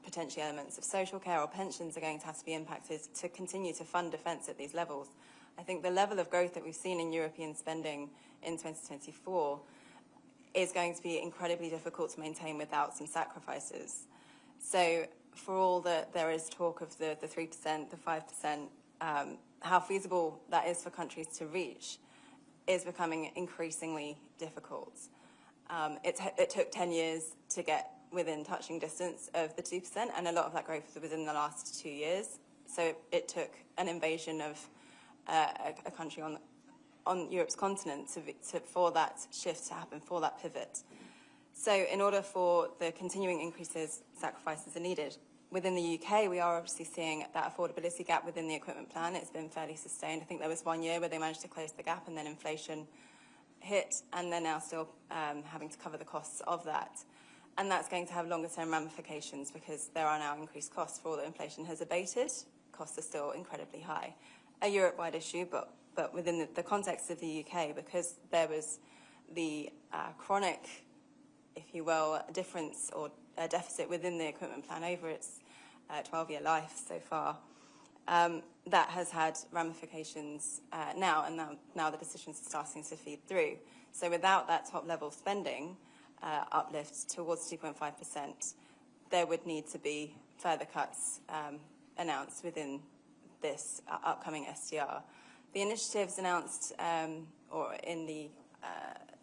potentially elements of social care or pensions are going to have to be impacted to continue to fund defence at these levels. I think the level of growth that we've seen in European spending in 2024 is going to be incredibly difficult to maintain without some sacrifices. So for all that there is talk of the 3%, the 5%, how feasible that is for countries to reach is becoming increasingly difficult. It took 10 years to get within touching distance of the 2%, and a lot of that growth was within the last 2 years. So it took an invasion of a country on Europe's continent for that shift to happen, for that pivot. So in order for the continuing increases, sacrifices are needed. Within the UK, we are obviously seeing that affordability gap within the equipment plan. It's been fairly sustained. I think there was 1 year where they managed to close the gap and then inflation hit, and they're now still having to cover the costs of that. And that's going to have longer-term ramifications because there are now increased costs for all that inflation has abated. Costs are still incredibly high. A Europe-wide issue, but within the context of the UK, because there was the chronic, if you will, difference or deficit within the equipment plan over its 12-year life so far, that has had ramifications now, and now the decisions are starting to feed through. So without that top-level spending uplift towards 2.5%, there would need to be further cuts announced within this upcoming SDR. The initiatives announced or in the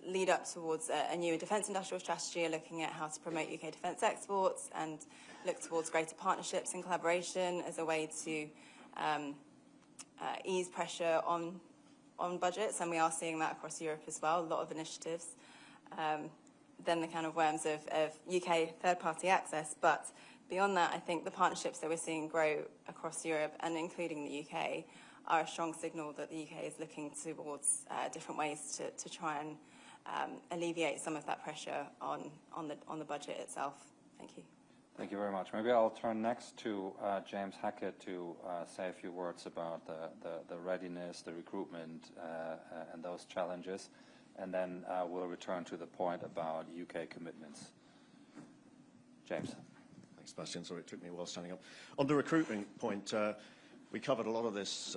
lead up towards a new defence industrial strategy are looking at how to promote UK defence exports and look towards greater partnerships and collaboration as a way to ease pressure on budgets, and we are seeing that across Europe as well, a lot of initiatives. Then the kind of worms of UK third-party access, but beyond that, I think the partnerships that we're seeing grow across Europe and including the UK are a strong signal that the UK is looking towards different ways to try and alleviate some of that pressure on the budget itself. Thank you. Thank you very much. Maybe I'll turn next to James Hackett to say a few words about the readiness, the recruitment, and those challenges, and then we'll return to the point about UK commitments. James. Thanks, Sebastian. Sorry, it took me a while standing up. On the recruitment point, we covered a lot of this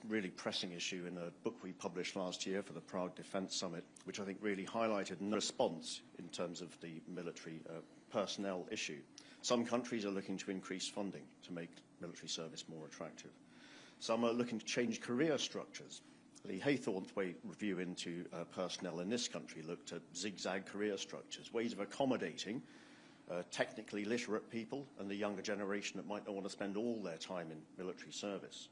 really pressing issue in a book we published last year for the Prague Defence Summit, which I think really highlighted a response in terms of the military personnel issue. Some countries are looking to increase funding to make military service more attractive. Some are looking to change career structures. The Haythornthwaite review into personnel in this country looked at zigzag career structures, ways of accommodating technically literate people and the younger generation that might not want to spend all their time in military service.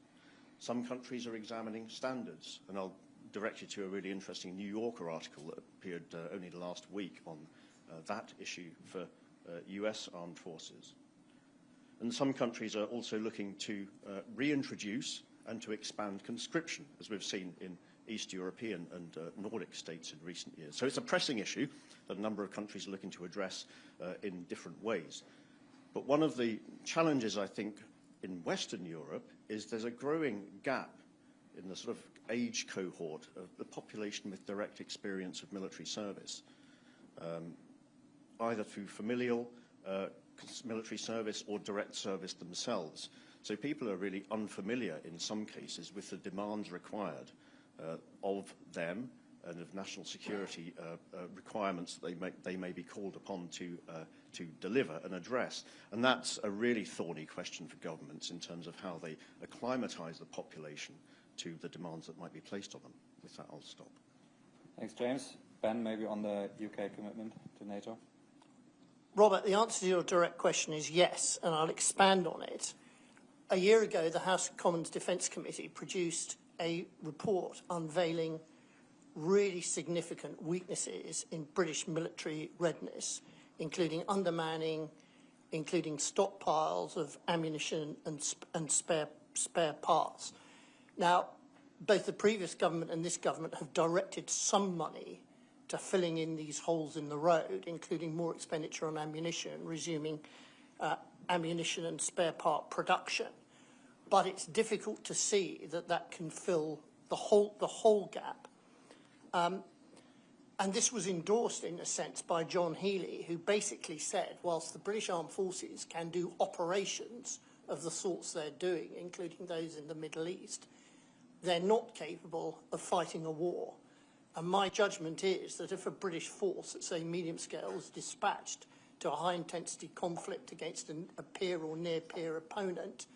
Some countries are examining standards, and I'll direct you to a really interesting New Yorker article that appeared only last week on that issue for US armed forces. And some countries are also looking to reintroduce and to expand conscription, as we've seen in East European and Nordic states in recent years. So it's a pressing issue that a number of countries are looking to address in different ways. But one of the challenges, I think, in Western Europe is there's a growing gap in the sort of age cohort of the population with direct experience of military service, either through familial military service or direct service themselves. So people are really unfamiliar in some cases with the demands required of them and of national security requirements that they may be called upon to deliver and address. And that's a really thorny question for governments in terms of how they acclimatise the population to the demands that might be placed on them. With that, I'll stop. Thanks, James. Ben, maybe on the UK commitment to NATO? Robert, the answer to your direct question is yes, and I'll expand on it. A year ago, the House of Commons Defence Committee produced a report unveiling really significant weaknesses in British military readiness, including undermanning, including stockpiles of ammunition and spare parts. Now, both the previous government and this government have directed some money to filling in these holes in the road, including more expenditure on ammunition, resuming ammunition and spare part production. But it's difficult to see that that can fill the whole gap. And this was endorsed, in a sense, by John Healey, who basically said, whilst the British Armed Forces can do operations of the sorts they're doing, including those in the Middle East, they're not capable of fighting a war. And my judgment is that if a British force at, say, medium scale is dispatched to a high-intensity conflict against a peer or near-peer opponent,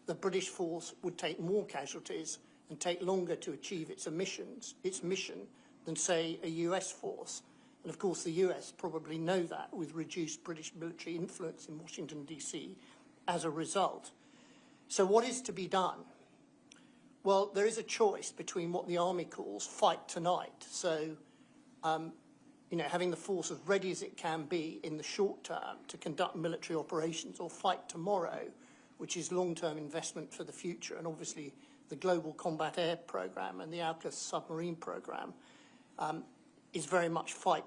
the British force would take more casualties and take longer to achieve its mission than, say, a US force. And of course, the US probably know that with reduced British military influence in Washington, DC as a result. So what is to be done? Well, there is a choice between what the Army calls fight tonight. So having the force as ready as it can be in the short term to conduct military operations or fight tomorrow, which is long-term investment for the future, and obviously the Global Combat Air Programme and the AUKUS submarine programme is very much fight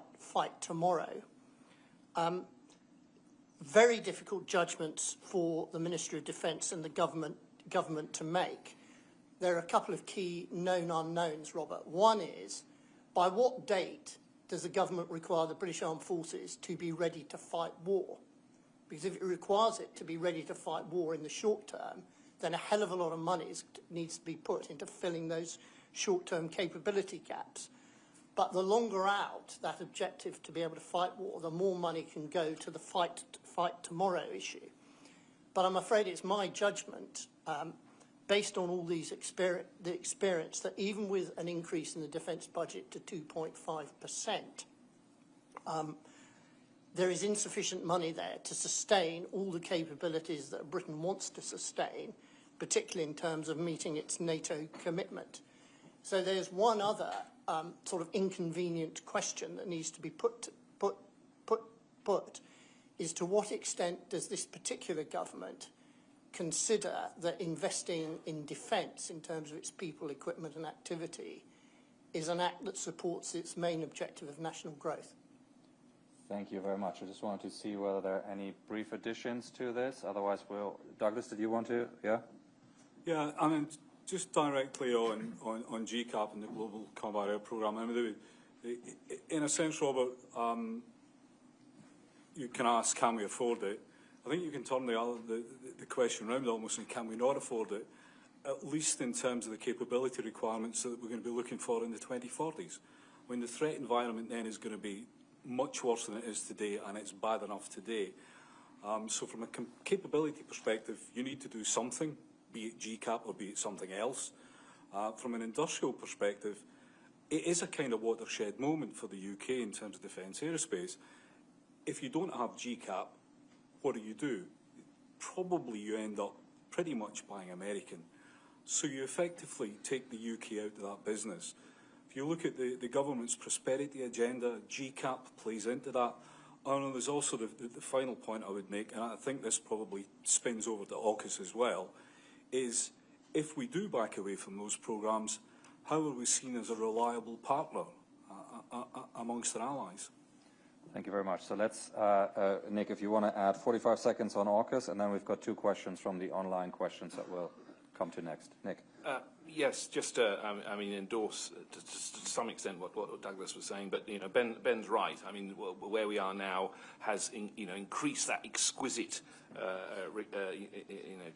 tomorrow. Very difficult judgments for the Ministry of Defence and the government to make. There are a couple of key known unknowns, Robert. One is, by what date does the government require the British Armed Forces to be ready to fight war? Because if it requires it to be ready to fight war in the short term, then a hell of a lot of money needs to be put into filling those short-term capability gaps. But the longer out that objective to be able to fight war, the more money can go to the fight tomorrow issue. But I'm afraid it's my judgment, based on all these the experience, that even with an increase in the defence budget to 2.5%, there is insufficient money there to sustain all the capabilities that Britain wants to sustain, particularly in terms of meeting its NATO commitment. So there's one other sort of inconvenient question that needs to be put, is to what extent does this particular government consider that investing in defence in terms of its people, equipment and activity is an act that supports its main objective of national growth? Thank you very much. I just wanted to see whether there are any brief additions to this. Otherwise, Douglas, did you want to? Yeah? Yeah, I mean, just directly on GCAP and the Global Combat Air Programme, I mean, in a sense, Robert, you can ask, can we afford it? I think you can turn the question around almost and can we not afford it, at least in terms of the capability requirements that we're going to be looking for in the 2040s, when the threat environment then is going to be much worse than it is today, and it's bad enough today. So from a capability perspective, you need to do something, be it GCAP or be it something else. From an industrial perspective, it is a kind of watershed moment for the UK in terms of defence aerospace. If you don't have GCAP, what do? Probably you end up pretty much buying American. So you effectively take the UK out of that business. If you look at the government's prosperity agenda, GCAP plays into that. And there's also the final point I would make, and I think this probably spins over to AUKUS as well, is if we do back away from those programmes, how are we seen as a reliable partner amongst our allies? Thank you very much. So let's, Nick, if you want to add 45 seconds on AUKUS, and then we've got 2 questions from the online questions that we'll come to next. Nick. Yes, just I mean, endorse to some extent what Douglas was saying, but Ben's right. I mean, where we are now has increased that exquisite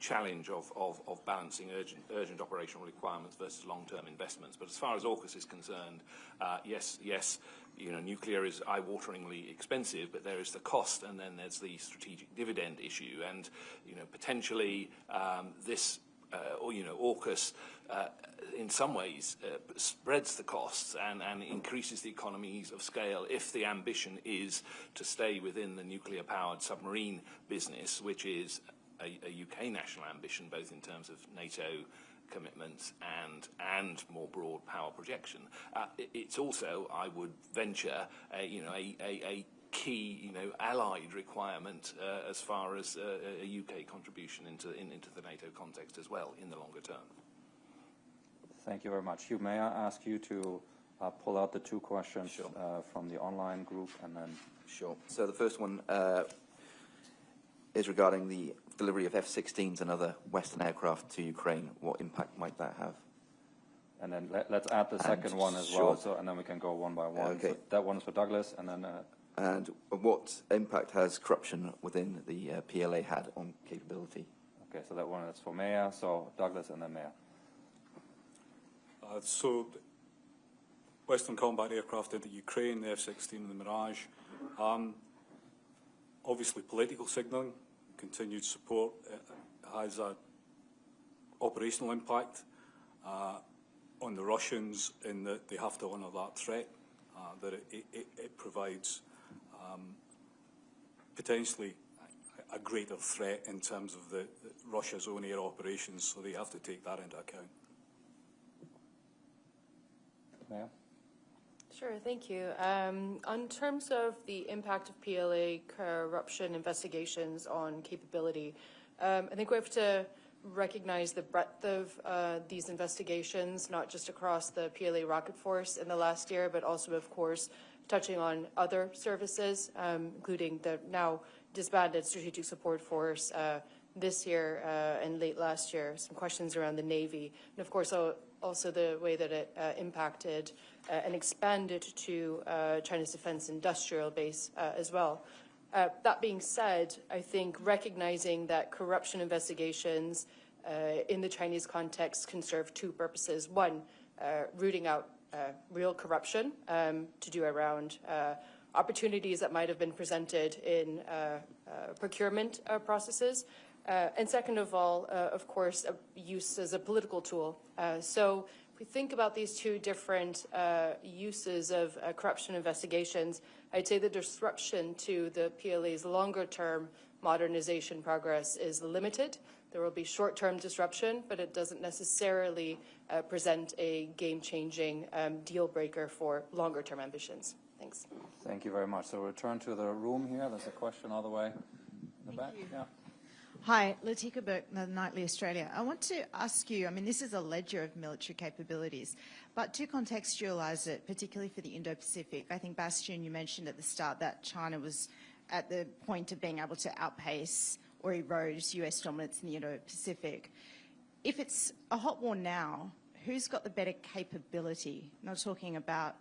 challenge of balancing urgent operational requirements versus long-term investments. But as far as AUKUS is concerned, yes, nuclear is eye-wateringly expensive, but there is the cost, and then there's the strategic dividend issue, and potentially this. AUKUS in some ways spreads the costs and increases the economies of scale if the ambition is to stay within the nuclear-powered submarine business, which is a UK national ambition, both in terms of NATO commitments and more broad power projection. It's also, I would venture, a key, allied requirement as far as a UK contribution into the NATO context as well in the longer term. Thank you very much. Hugh, may I ask you to pull out the 2 questions from the online group, and then... Sure. So the first one is regarding the delivery of F-16s and other Western aircraft to Ukraine. What impact might that have? And then let's add the second one as well, and then we can go one by one. Okay. So that one's for Douglas, and then... And what impact has corruption within the PLA had on capability? Okay, so that one is for Mayor. So Douglas and then Mayor. So Western combat aircraft into Ukraine, the F-16 and the Mirage. Obviously political signalling, continued support has an operational impact on the Russians in that they have to honour that threat, that it provides potentially a greater threat in terms of Russia's own air operations, so they have to take that into account. Yeah. Sure, thank you. On terms of the impact of PLA corruption investigations on capability, I think we have to recognize the breadth of these investigations, not just across the PLA rocket force in the last year, but also, of course, touching on other services, including the now disbanded Strategic Support Force this year and late last year, some questions around the Navy, and of course also the way that it impacted and expanded to China's defense industrial base as well. That being said, I think recognizing that corruption investigations in the Chinese context can serve two purposes. One, rooting out real corruption to do around opportunities that might have been presented in procurement processes. And second of all, of course, use as a political tool. So if we think about these two different uses of corruption investigations, I'd say the disruption to the PLA's longer-term modernization progress is limited. There will be short-term disruption, but it doesn't necessarily present a game-changing deal breaker for longer-term ambitions. Thanks. Thank you very much. So we'll return to the room here. There's a question all the way in the back. Yeah. Hi, Latika Burke, The Nightly Australia. I want to ask you, I mean, this is a ledger of military capabilities, but to contextualise it, particularly for the Indo-Pacific, I think, Bastian, you mentioned at the start that China was at the point of being able to outpace or erode US dominance in the Indo-Pacific. If it's a hot war now, who's got the better capability? I'm not talking about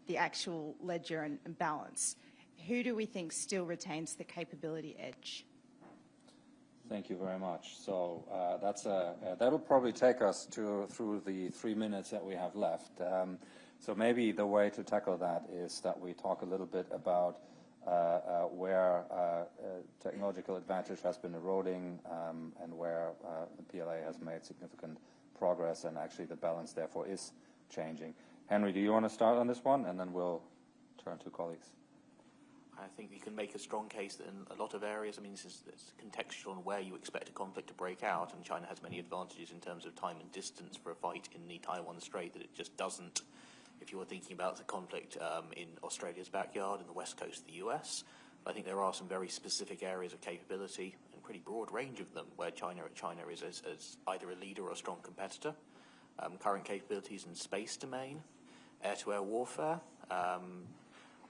the actual ledger and balance. Who do we think still retains the capability edge? Thank you very much. So that'll probably take us through the 3 minutes that we have left. So maybe the way to tackle that is that we talk a little bit about where technological advantage has been eroding and where the PLA has made significant progress, and actually the balance therefore is changing. Henry, do you want to start on this one, and then we'll turn to colleagues? I think you can make a strong case that in a lot of areas, I mean, it's contextual on where you expect a conflict to break out, and China has many advantages in terms of time and distance for a fight in the Taiwan Strait that it just doesn't if you were thinking about the conflict in Australia's backyard and the west coast of the US. I think there are some very specific areas of capability, and pretty broad range of them, where China is as either a leader or a strong competitor. Current capabilities in space domain, air-to-air warfare,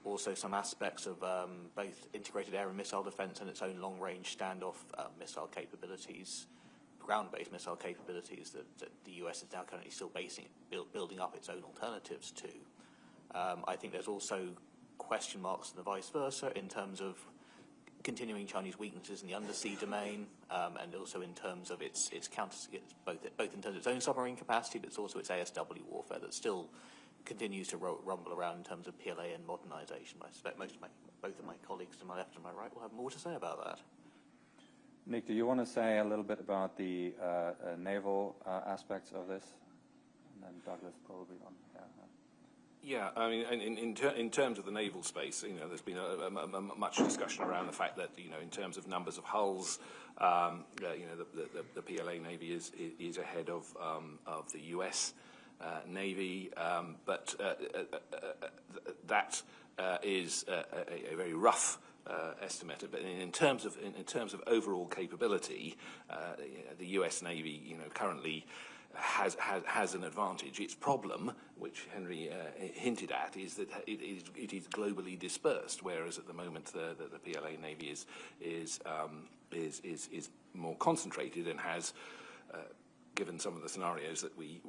also some aspects of both integrated air and missile defense and its own long-range standoff missile capabilities, ground-based missile capabilities that the US is now currently still building up its own alternatives to. I think there's also question marks and the vice versa in terms of continuing Chinese weaknesses in the undersea domain, and also in terms of its both in terms of its own submarine capacity, but it's also its ASW warfare that still continues to rumble around in terms of PLA and modernisation. I suspect both of my colleagues to my left and my right will have more to say about that. Nick, do you want to say a little bit about the naval aspects of this? And then Douglas probably on. Yeah, I mean, in terms of the naval space, you know, there's been much discussion around the fact that, you know, in terms of numbers of hulls, you know, the PLA Navy is ahead of the US Navy, but that is a very rough estimate. But in terms of overall capability, the US Navy, you know, currently has an advantage. Its problem, which Henry hinted at, is that it is globally dispersed, whereas at the moment the PLA Navy is more concentrated and has, given some of the scenarios that we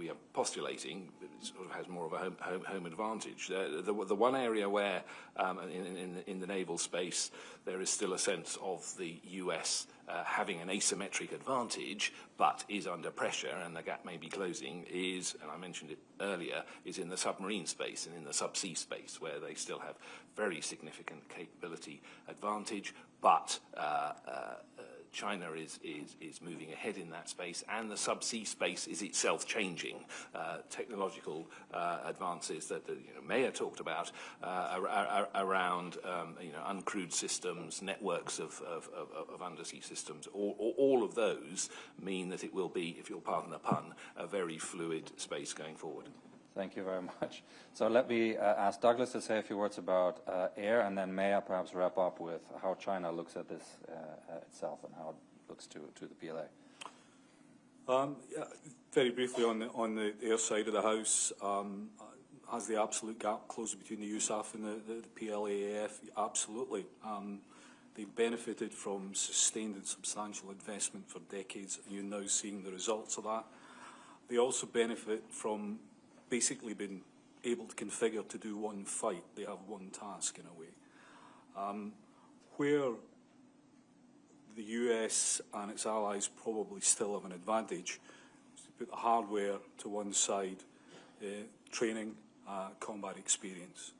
are postulating, it sort of has more of a home advantage. The one area where in the naval space there is still a sense of the US having an asymmetric advantage, but is under pressure, and the gap may be closing, is, and I mentioned it earlier, is in the submarine space and in the subsea space, where they still have very significant capability advantage, but China is moving ahead in that space, and the subsea space is itself changing. Technological advances that Mayor talked about around uncrewed systems, networks of undersea systems. All of those mean that it will be, if you'll pardon the pun, a very fluid space going forward. Thank you very much. So let me ask Douglas to say a few words about air, and then Maya perhaps wrap up with how China looks at this itself and how it looks to the PLA. Yeah, very briefly on the air side of the house, has the absolute gap closed between the USAF and the PLAAF? Absolutely. They've benefited from sustained and substantial investment for decades, and you're now seeing the results of that. They also benefit from basically being able to configure to do one fight. They have one task in a way. Where the US and its allies probably still have an advantage is to put the hardware to one side, training, combat experience.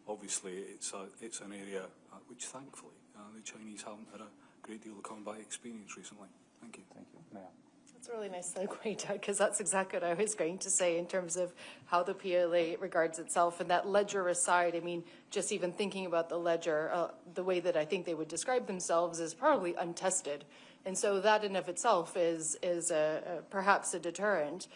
Obviously, it's an area which, thankfully, the Chinese haven't had a great deal of combat experience recently. Thank you. Thank you. Maya. That's a really nice segue, Doug, because that's exactly what I was going to say in terms of how the PLA regards itself. And that ledger aside, I mean, just even thinking about the ledger, the way that I think they would describe themselves is probably untested. And so that in of itself is perhaps a deterrent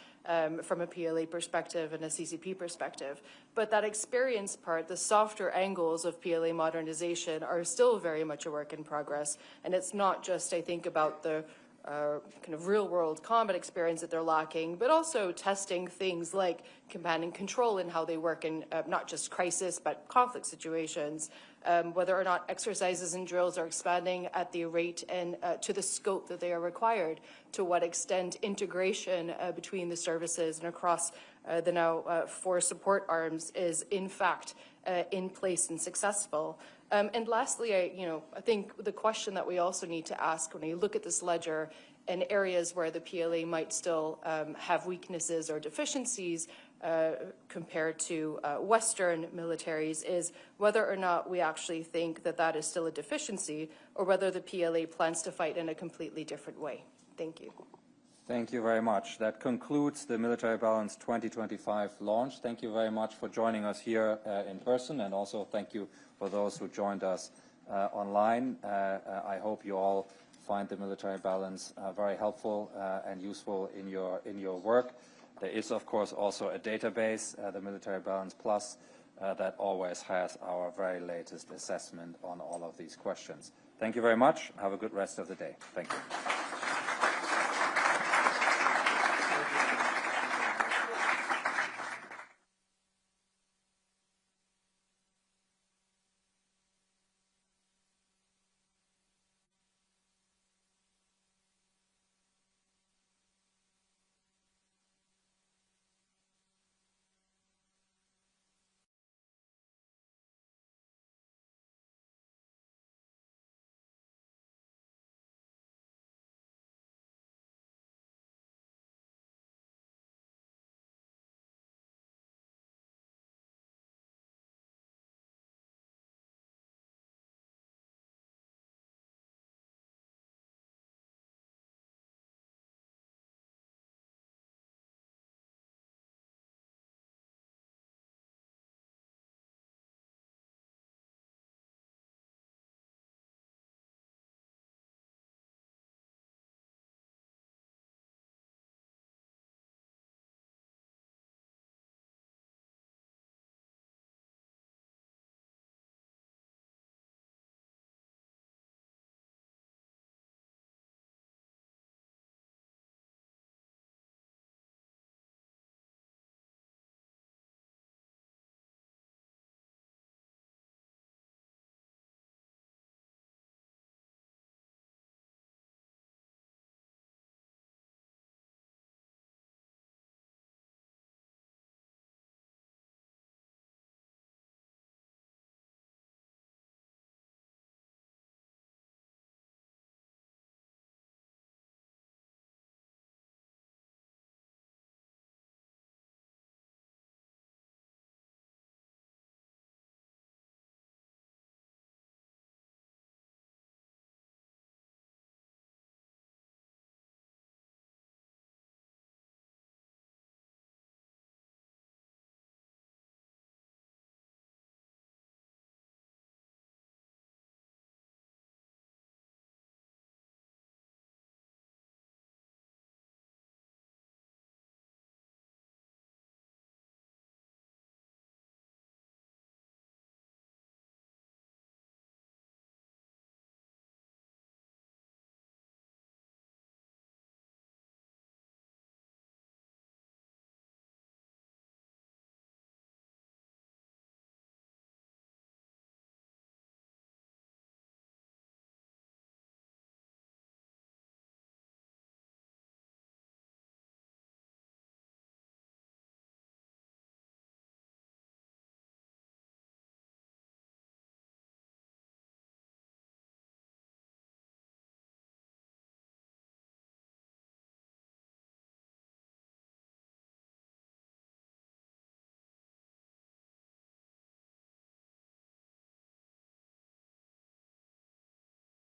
from a PLA perspective and a CCP perspective. But that experience part, the softer angles of PLA modernization are still very much a work in progress. And it's not just, I think, about the kind of real-world combat experience that they're lacking, but also testing things like command and control and how they work in not just crisis, but conflict situations, whether or not exercises and drills are expanding at the rate and to the scope that they are required, to what extent integration between the services and across the now 4 support arms is in fact in place and successful. And lastly, I think the question that we also need to ask when we look at this ledger and areas where the PLA might still have weaknesses or deficiencies compared to Western militaries is whether or not we actually think that that is still a deficiency or whether the PLA plans to fight in a completely different way. Thank you. Thank you very much. That concludes the Military Balance 2025 launch. Thank you very much for joining us here in person, and also thank you for those who joined us online. I hope you all find the Military Balance very helpful and useful in your work. There is, of course, also a database, the Military Balance Plus, that always has our very latest assessment on all of these questions. Thank you very much. Have a good rest of the day. Thank you.